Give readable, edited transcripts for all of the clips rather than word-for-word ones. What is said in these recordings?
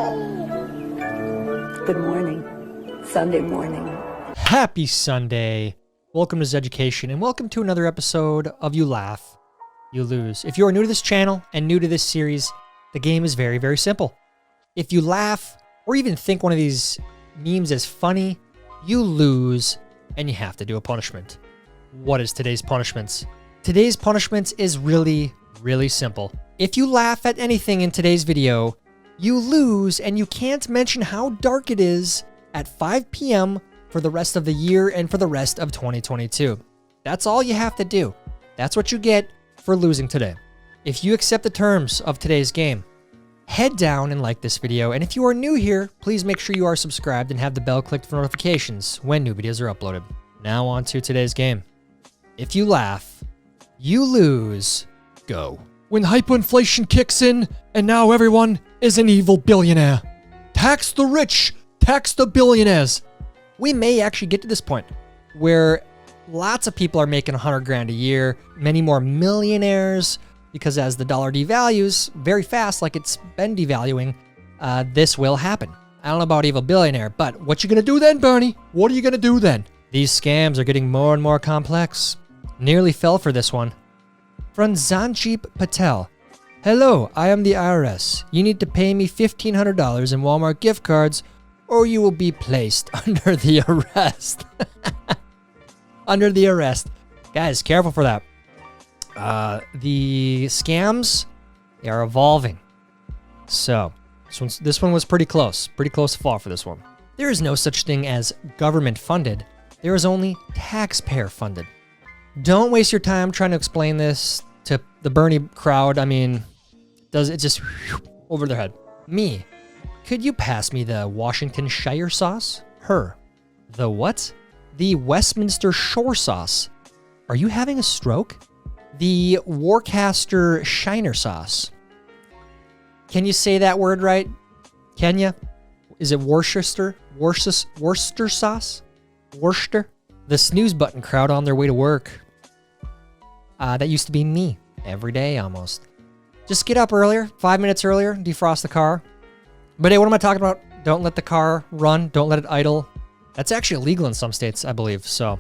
Good morning. Sunday morning. Happy Sunday. Welcome to Zeducation, and welcome to another episode of You Laugh, You Lose. If you are new to this channel and new to this series, the game is very, very simple. If you laugh or even think one of these memes is funny, you lose and you have to do a punishment. What is today's punishments? Today's punishment is really, really simple. If you laugh at anything in today's video, you lose and you can't mention how dark it is at 5 p.m. for the rest of the year and for the rest of 2022. That's all you have to do. That's what you get for losing today. If you accept the terms of today's game, head down and like this video. And if you are new here, please make sure you are subscribed and have the bell clicked for notifications when new videos are uploaded. Now on to today's game. If you laugh, you lose. Go. When hyperinflation kicks in and now everyone is an evil billionaire. Tax the rich, tax the billionaires. We may actually get to this point where lots of people are making 100 grand a year, many more millionaires, because as the dollar devalues very fast, like it's been devaluing, this will happen. I don't know about evil billionaire, but what you gonna do then, Bernie? What are you gonna do then? These scams are getting more and more complex. Nearly fell for this one. From Zanjeep Patel. Hello, I am the IRS. You need to pay me $1,500 in Walmart gift cards or you will be placed under the arrest. Under the arrest. Guys, careful for that. The scams, they are evolving. So, this one was pretty close. Pretty close to fall for this one. There is no such thing as government funded. There is only taxpayer funded. Don't waste your time trying to explain this to the Bernie crowd. I mean, does it just over their head? Me. Could you pass me the Washington Shire sauce? Her. The what? The Westminster Shore sauce. Are you having a stroke? The Worcester Shiner sauce. Can you say that word right? Can you? Is it Worcester? Worcester sauce? Worcester? The snooze button crowd on their way to work. That used to be me. Every day almost. Just get up earlier, 5 minutes earlier, defrost the car. But hey, what am I talking about? Don't let the car run. Don't let it idle. That's actually illegal in some states, I believe. So,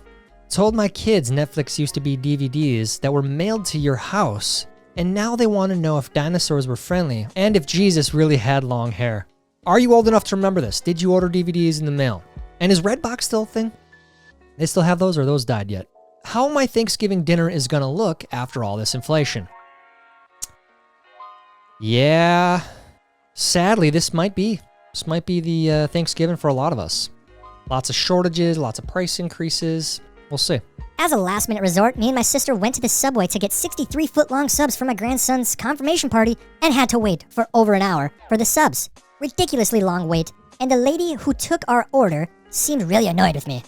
told my kids Netflix used to be DVDs that were mailed to your house. And now they want to know if dinosaurs were friendly and if Jesus really had long hair. Are you old enough to remember this? Did you order DVDs in the mail? And is Redbox still a thing? They still have those or those died yet? How my Thanksgiving dinner is going to look after all this inflation? Yeah... Sadly, this might be the Thanksgiving for a lot of us. Lots of shortages, lots of price increases. We'll see. As a last-minute resort, me and my sister went to the Subway to get 63-foot-long subs for my grandson's confirmation party and had to wait for over an hour for the subs. Ridiculously long wait, and the lady who took our order seemed really annoyed with me.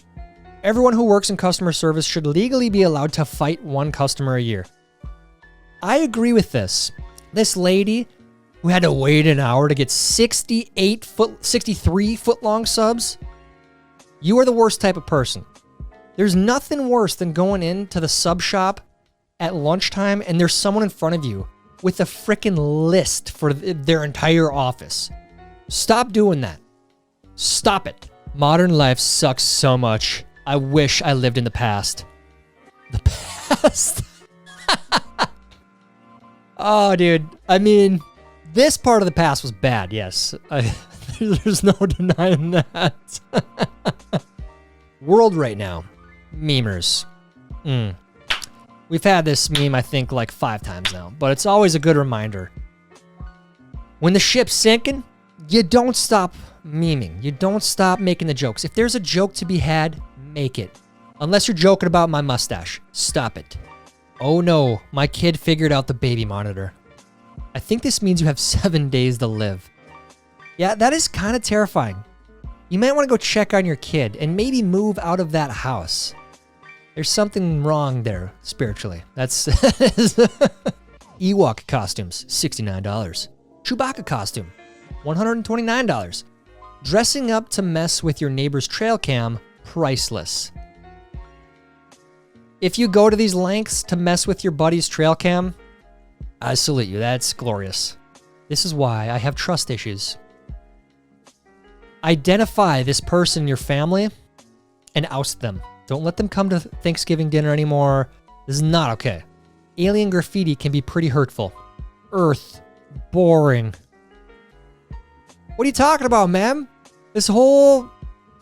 Everyone who works in customer service should legally be allowed to fight one customer a year. I agree with this. This lady who had to wait an hour to get 63-foot-long subs? You are the worst type of person. There's nothing worse than going into the sub shop at lunchtime and there's someone in front of you with a frickin' list for their entire office. Stop doing that. Stop it. Modern life sucks so much. I wish I lived in the past. The past? Oh, dude. I mean... This part of the past was bad, yes. There's no denying that. World right now. Memers. We've had this meme, I think, like 5 times now, but it's always a good reminder. When the ship's sinking, you don't stop memeing. You don't stop making the jokes. If there's a joke to be had, make it. Unless you're joking about my mustache. Stop it. Oh no, my kid figured out the baby monitor. I think this means you have 7 days to live. Yeah, that is kind of terrifying. You might want to go check on your kid and maybe move out of that house. There's something wrong there, spiritually. That's... Ewok costumes, $69. Chewbacca costume, $129. Dressing up to mess with your neighbor's trail cam, priceless. If you go to these lengths to mess with your buddy's trail cam, I salute you. That's glorious. This is why I have trust issues. Identify this person in your family and oust them. Don't let them come to Thanksgiving dinner anymore. This is not okay. Alien graffiti can be pretty hurtful. Earth. Boring. What are you talking about, ma'am? This whole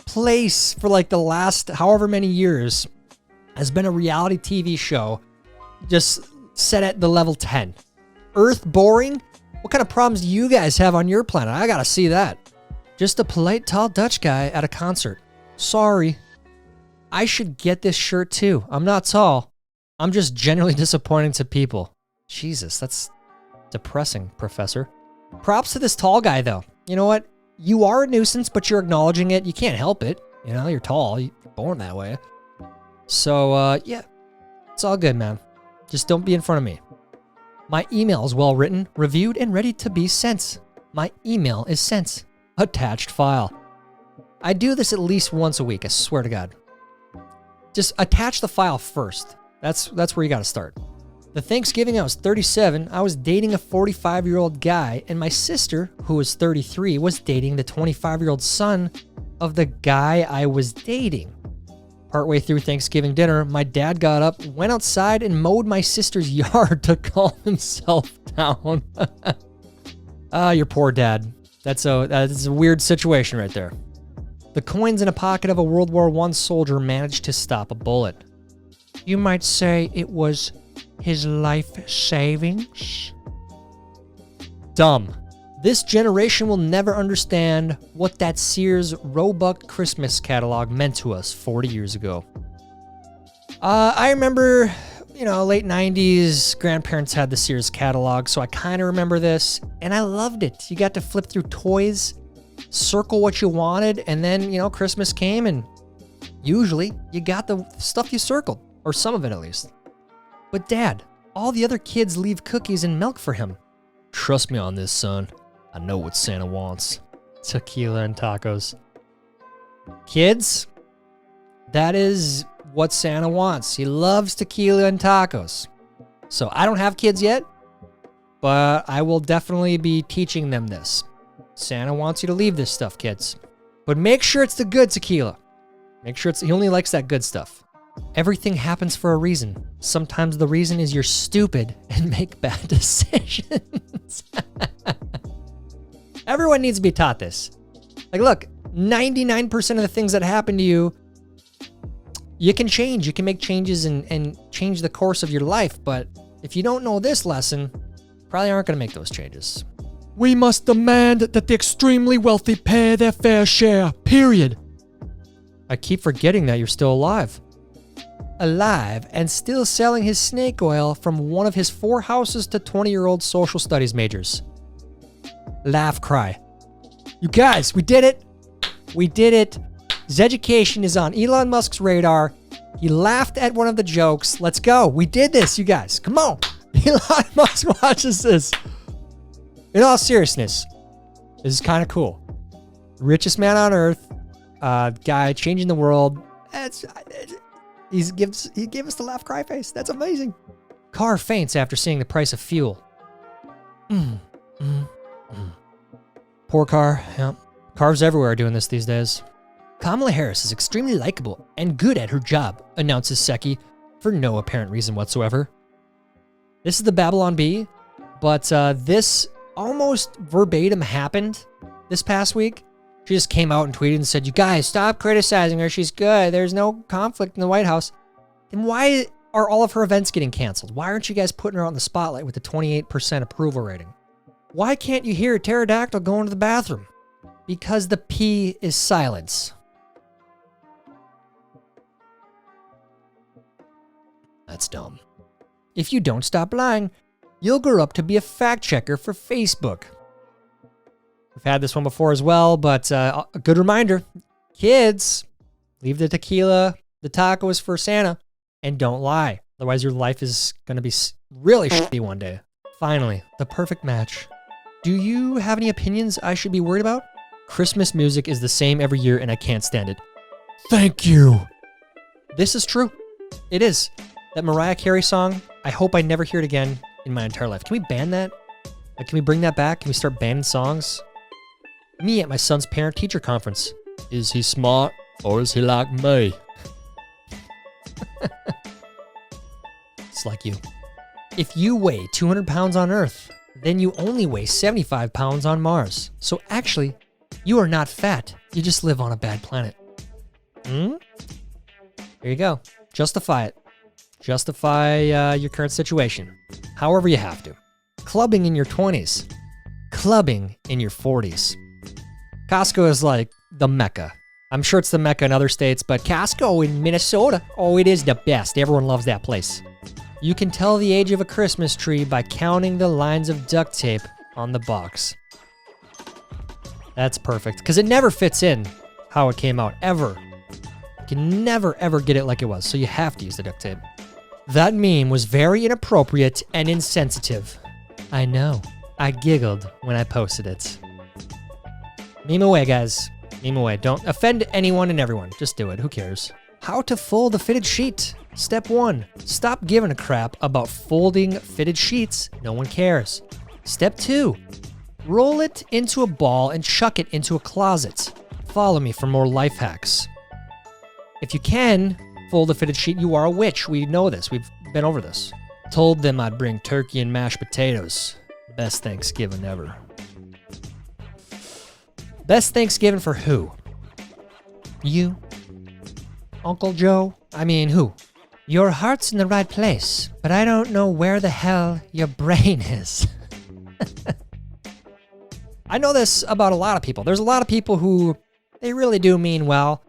place for like the last however many years has been a reality TV show just set at the level 10. Earth boring? What kind of problems do you guys have on your planet? I gotta see that. Just a polite, tall Dutch guy at a concert. Sorry. I should get this shirt too. I'm not tall. I'm just genuinely disappointing to people. Jesus, that's depressing, Professor. Props to this tall guy, though. You know what? You are a nuisance, but you're acknowledging it. You can't help it. You know, you're tall. You're born that way. So, yeah. It's all good, man. Just don't be in front of me. My email is well written, reviewed, and ready to be sent. My email is sent. Attached file. I do this at least once a week, I swear to God. Just attach the file first. That's where you gotta start. The Thanksgiving I was 37, I was dating a 45-year-old guy, and my sister, who was 33, was dating the 25-year-old son of the guy I was dating. Partway through Thanksgiving dinner, my dad got up, went outside, and mowed my sister's yard to calm himself down. Your poor dad. That's a weird situation right there. The coins in a pocket of a World War I soldier managed to stop a bullet. You might say it was his life savings. Dumb. This generation will never understand what that Sears Roebuck Christmas catalog meant to us 40 years ago. I remember, late 90s, grandparents had the Sears catalog, so I kind of remember this, and I loved it. You got to flip through toys, circle what you wanted, and then, Christmas came, and usually you got the stuff you circled, or some of it at least. But Dad, all the other kids leave cookies and milk for him. Trust me on this, son. I know what Santa wants. Tequila and tacos. Kids, that is what Santa wants. He loves tequila and tacos. So I don't have kids yet, but I will definitely be teaching them this. Santa wants you to leave this stuff, kids. But make sure it's the good tequila. Make sure he only likes that good stuff. Everything happens for a reason. Sometimes the reason is you're stupid and make bad decisions. Everyone needs to be taught this. Like, look, 99% of the things that happen to you, you can change. You can make changes and change the course of your life. But if you don't know this lesson, probably aren't going to make those changes. We must demand that the extremely wealthy pay their fair share, period. I keep forgetting that you're still alive. Alive and still selling his snake oil from one of his 4 houses to 20-year-old social studies majors. Laugh cry. You guys, we did it. We did it. Zeducation is on Elon Musk's radar. He laughed at one of the jokes. Let's go. We did this, you guys. Come on. Elon Musk watches this. In all seriousness, this is kind of cool. Richest man on earth. Guy changing the world. He gave us the laugh cry face. That's amazing. Car faints after seeing the price of fuel. Poor car. Yeah. Cars everywhere are doing this these days. Kamala Harris is extremely likable and good at her job, announces Seki for no apparent reason whatsoever. This is the Babylon Bee, but this almost verbatim happened this past week. She just came out and tweeted and said, you guys, stop criticizing her. She's good. There's no conflict in the White House. Then why are all of her events getting canceled? Why aren't you guys putting her on the spotlight with the 28% approval rating? Why can't you hear a pterodactyl going to the bathroom? Because the P is silence. That's dumb. If you don't stop lying, you'll grow up to be a fact checker for Facebook. We've had this one before as well, but a good reminder. Kids, leave the tequila, the tacos for Santa, and don't lie. Otherwise, your life is going to be really shitty one day. Finally, the perfect match. Do you have any opinions I should be worried about? Christmas music is the same every year, and I can't stand it. Thank you. This is true. It is. That Mariah Carey song, I hope I never hear it again in my entire life. Can we ban that? Like, can we bring that back? Can we start banning songs? Me at my son's parent-teacher conference. Is he smart or is he like me? It's like you. If you weigh 200 pounds on Earth, then you only weigh 75 pounds on Mars. So actually, you are not fat. You just live on a bad planet. There you go. Justify it. Justify your current situation. However you have to. Clubbing in your 20s. Clubbing in your 40s. Costco is like the Mecca. I'm sure it's the Mecca in other states, but Costco in Minnesota, oh, it is the best. Everyone loves that place. You can tell the age of a Christmas tree by counting the lines of duct tape on the box. That's perfect, because it never fits in how it came out, ever. You can never, ever get it like it was, so you have to use the duct tape. That meme was very inappropriate and insensitive. I know. I giggled when I posted it. Meme away, guys. Meme away. Don't offend anyone and everyone. Just do it. Who cares? How to fold a fitted sheet. Step 1. Stop giving a crap about folding fitted sheets. No one cares. Step 2. Roll it into a ball and chuck it into a closet. Follow me for more life hacks. If you can fold a fitted sheet, you are a witch. We know this. We've been over this. Told them I'd bring turkey and mashed potatoes. Best Thanksgiving ever. Best Thanksgiving for who? You? Uncle Joe? I mean, who? Your heart's in the right place, but I don't know where the hell your brain is. I know this about a lot of people. There's a lot of people who, they really do mean well,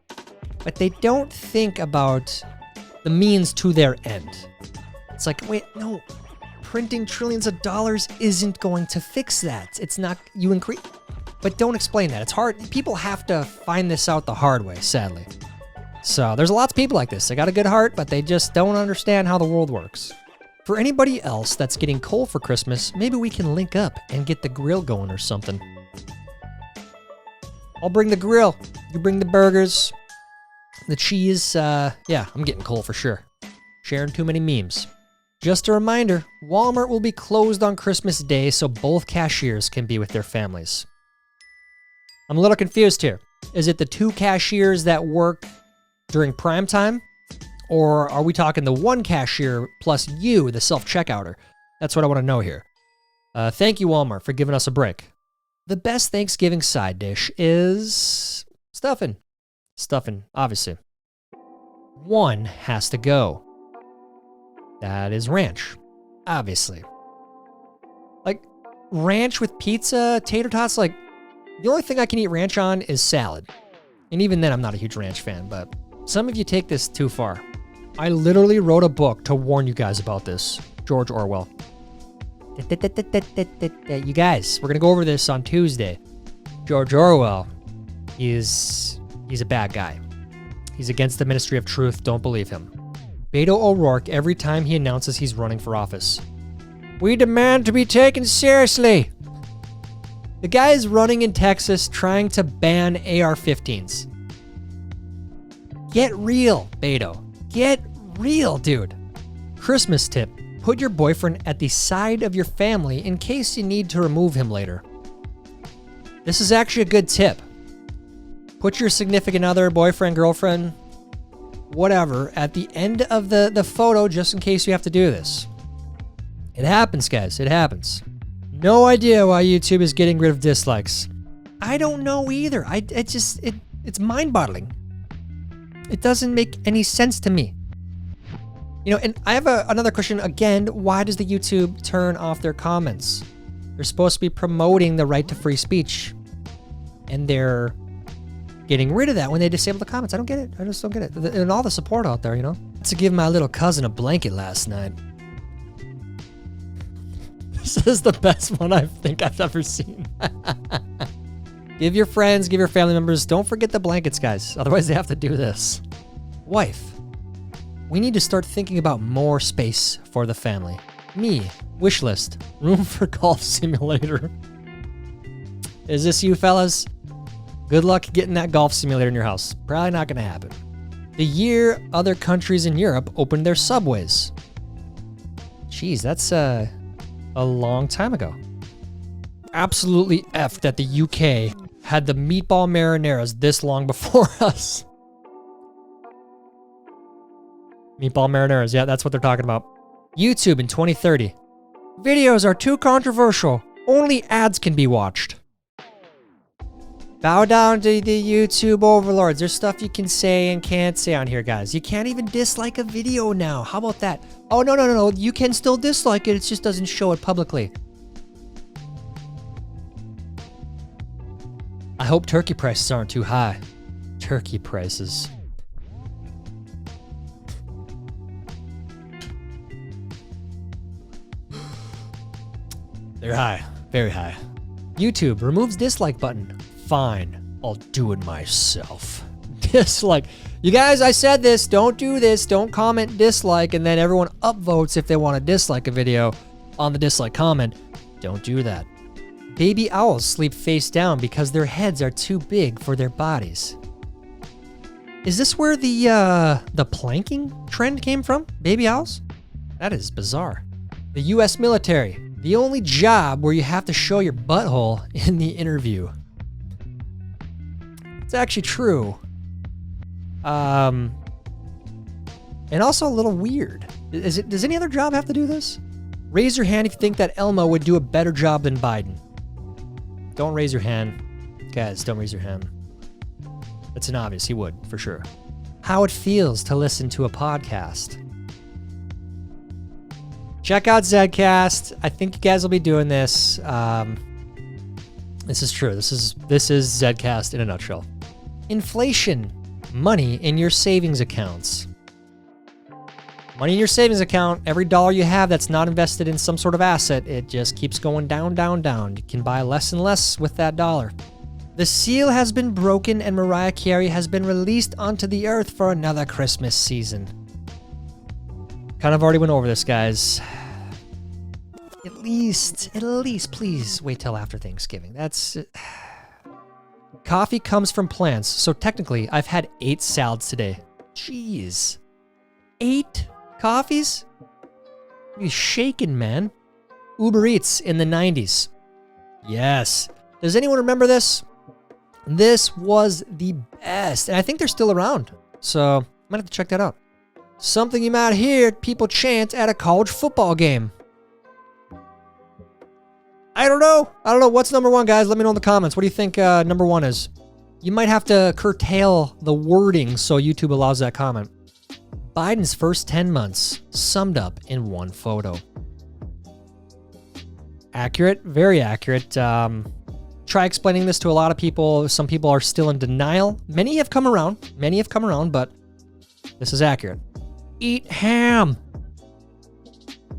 but they don't think about the means to their end. It's like, wait, no, printing trillions of dollars isn't going to fix that. It's not, you increase, but don't explain that. It's hard. People have to find this out the hard way, sadly. So there's lots of people like this. They got a good heart, but they just don't understand how the world works. For anybody else that's getting coal for Christmas, maybe we can link up and get the grill going or something. I'll bring the grill. You bring the burgers, the cheese. Yeah, I'm getting coal for sure. Sharing too many memes. Just a reminder, Walmart will be closed on Christmas Day so both cashiers can be with their families. I'm a little confused here. Is it the 2 cashiers that work during prime time? Or are we talking the 1 cashier plus you, the self-checkouter? That's what I want to know here. Thank you, Walmart, for giving us a break. The best Thanksgiving side dish is stuffing. Stuffing, obviously. 1 has to go. That is ranch, obviously. Like, ranch with pizza, tater tots, like, the only thing I can eat ranch on is salad. And even then, I'm not a huge ranch fan, but some of you take this too far. I literally wrote a book to warn you guys about this. George Orwell. You guys, we're going to go over this on Tuesday. George Orwell, he's a bad guy. He's against the Ministry of Truth. Don't believe him. Beto O'Rourke every time he announces he's running for office. We demand to be taken seriously. The guy is running in Texas trying to ban AR-15s. Get real, Beto. Get real, dude. Christmas tip. Put your boyfriend at the side of your family in case you need to remove him later. This is actually a good tip. Put your significant other, boyfriend, girlfriend, whatever, at the end of the photo just in case you have to do this. It happens, guys. It happens. No idea why YouTube is getting rid of dislikes. I don't know either. It's mind-boggling. It doesn't make any sense to me. You know, and I have another question again. Why does the YouTube turn off their comments? They're supposed to be promoting the right to free speech. And they're getting rid of that when they disable the comments. I don't get it. I just don't get it. And all the support out there, you know? To give my little cousin a blanket last night. This is the best one I think I've ever seen. Give your friends, give your family members. Don't forget the blankets, guys. Otherwise, they have to do this. Wife. We need to start thinking about more space for the family. Me. Wish list. Room for golf simulator. Is this you, fellas? Good luck getting that golf simulator in your house. Probably not going to happen. The year other countries in Europe opened their subways. Jeez, that's a long time ago. Absolutely effed that the UK had the meatball marinaras this long before us. Meatball marinaras, yeah, that's what they're talking about. YouTube in 2030. Videos are too controversial. Only ads can be watched. Bow down to the YouTube overlords. There's stuff you can say and can't say on here, guys. You can't even dislike a video now. How about that? Oh, no. You can still dislike it. It just doesn't show it publicly. I hope turkey prices aren't too high. Turkey prices. They're high. Very high. YouTube removes dislike button. Fine. I'll do it myself. Dislike. You guys, I said this. Don't do this. Don't comment dislike, and then everyone upvotes if they want to dislike a video on the dislike comment. Don't do that. Baby owls sleep face down because their heads are too big for their bodies. Is this where the planking trend came from? Baby owls? That is bizarre. The U.S. military. The only job where you have to show your butthole in the interview. It's actually true. And also a little weird. Does any other job have to do this? Raise your hand if you think that Elmo would do a better job than Biden. Don't raise your hand. Guys, don't raise your hand. It's an obvious, he would, for sure. How it feels to listen to a podcast. Check out Zedcast. I think you guys will be doing this. This is true. This is Zedcast in a nutshell. Inflation. Money in your savings accounts. Money in your savings account, every dollar you have that's not invested in some sort of asset, it just keeps going down, down, down. You can buy less and less with that dollar. The seal has been broken and Mariah Carey has been released onto the earth for another Christmas season. Kind of already went over this, guys. At least, please wait till after Thanksgiving. That's... Coffee comes from plants, so technically I've had 8 salads today. Jeez. 8 coffees? You shaking, man. Uber Eats in the 90s. Yes. Does anyone remember this? This was the best, and I think they're still around, so I might have to check that out. Something you might hear people chant at a college football game. I don't know. What's number 1, guys? Let me know in the comments. What do you think number 1 is? You might have to curtail the wording so YouTube allows that comment. Biden's first 10 months summed up in one photo. Accurate, very accurate. Try explaining this to a lot of people. Some people are still in denial. Many have come around, but this is accurate. Eat ham.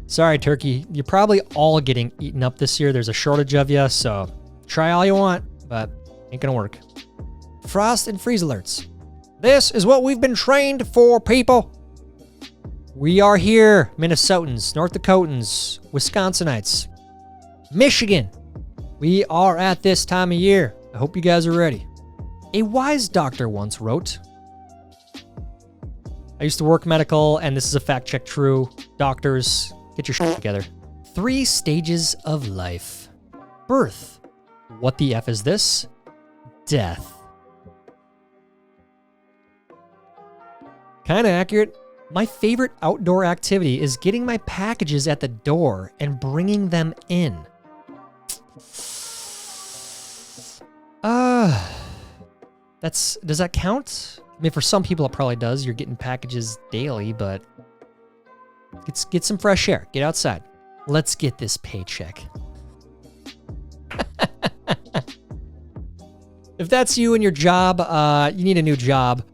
Sorry, turkey. You're probably all getting eaten up this year. There's a shortage of you, so try all you want, but ain't gonna work. Frost and freeze alerts. This is what we've been trained for, people. We are here, Minnesotans, North Dakotans, Wisconsinites, Michigan. We are at this time of year. I hope you guys are ready. A wise doctor once wrote, I used to work medical, and this is a fact check true. Doctors, get your shit together. 3 stages of life. Birth. What the F is this? Death. Kinda accurate. My favorite outdoor activity is getting my packages at the door and bringing them in. Does that count? I mean, for some people it probably does. You're getting packages daily, but get some fresh air. Get outside. Let's get this paycheck. If that's you and your job, you need a new job.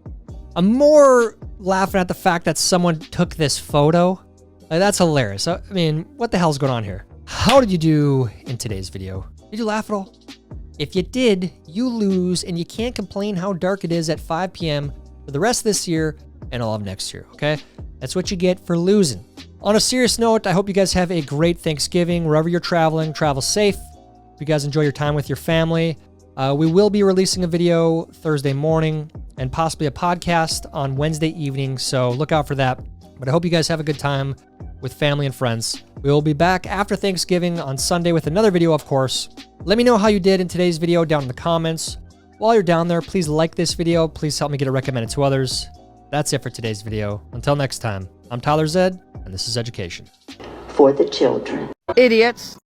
I'm more laughing at the fact that someone took this photo. That's hilarious. I mean, what the hell's going on here? How did you do in today's video? Did you laugh at all? If you did, you lose, and you can't complain how dark it is at 5 p.m. for the rest of this year and all of next year, okay? That's what you get for losing. On a serious note, I hope you guys have a great Thanksgiving. Wherever you're traveling, travel safe. Hope you guys enjoy your time with your family. We will be releasing a video Thursday morning and possibly a podcast on Wednesday evening, so look out for that. But I hope you guys have a good time with family and friends. We will be back after Thanksgiving on Sunday with another video, of course. Let me know how you did in today's video down in the comments. While you're down there, please like this video. Please help me get it recommended to others. That's it for today's video. Until next time, I'm Tyler Zed, and this is Zeducation. For the children. Idiots.